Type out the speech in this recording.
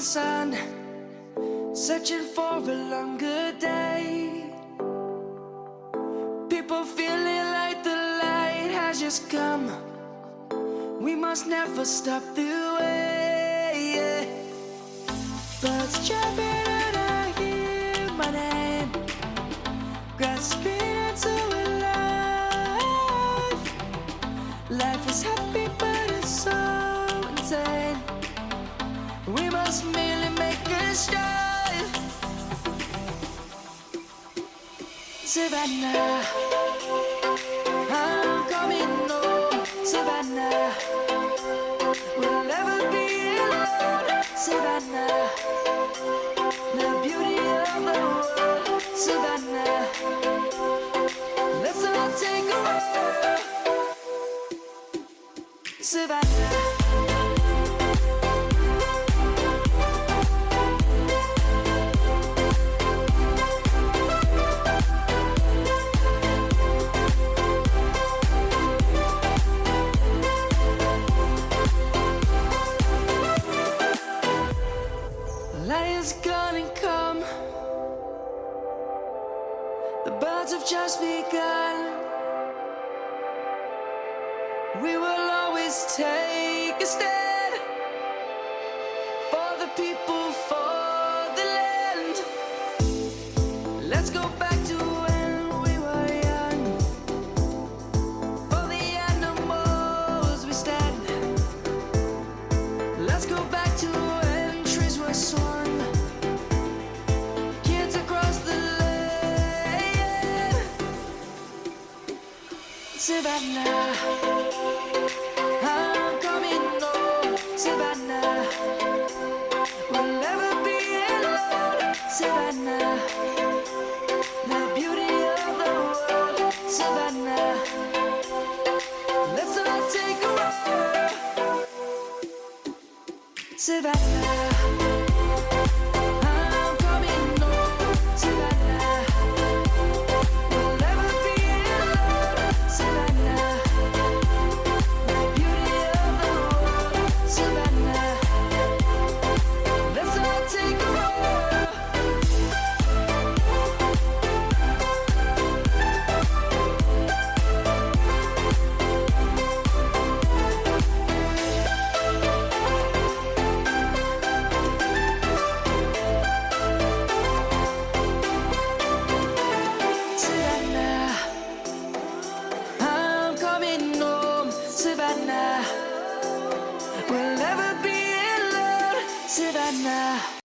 morning sun, searching for a longer day. People feeling like the light has just come. We must never stop the way. Birds chirping and I hear my name, grasping into a life. Life is happy but it's so insane. We must merely make a start. Savannah, I'm coming home. Savannah, we'll never be alone. Savannah, the beauty of the world. Savannah, let's all take a walk. Savannah. Lion's gonna come. The birds have just begun. We will always take a stand for the people, for the land. Let's go back to when we were young. For the animals we stand. Let's go back to when trees were swung. Savannah, I'm coming home. Savannah, we'll never be alone. Savannah, the beauty of the world. Savannah, let's all take a walk. Savannah. Savannah, we'll never be alone. Savannah.